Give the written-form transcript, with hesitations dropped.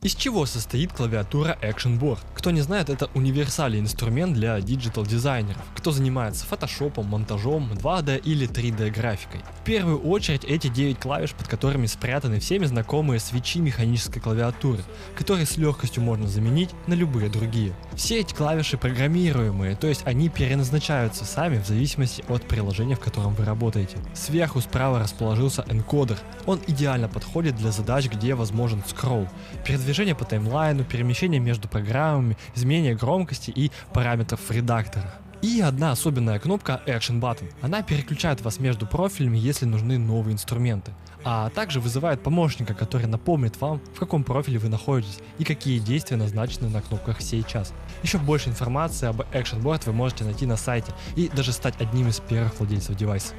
Из чего состоит клавиатура Action Board? Кто не знает, это универсальный инструмент для диджитал-дизайнеров, кто занимается фотошопом, монтажом, 2D или 3D графикой. В первую очередь эти 9 клавиш, под которыми спрятаны всеми знакомые свитчи механической клавиатуры, которые с легкостью можно заменить на любые другие. Все эти клавиши программируемые, то есть они переназначаются сами в зависимости от приложения, в котором вы работаете. Сверху справа расположился энкодер. Он идеально подходит для задач, где возможен скролл, передвижение по таймлайну, перемещение между программами, изменение громкости и параметров в редакторах. И одна особенная кнопка Action Button. Она переключает вас между профилями, если нужны новые инструменты, а также вызывает помощника, который напомнит вам, в каком профиле вы находитесь и какие действия назначены на кнопках сейчас. Еще больше информации об Action Board вы можете найти на сайте и даже стать одним из первых владельцев девайса.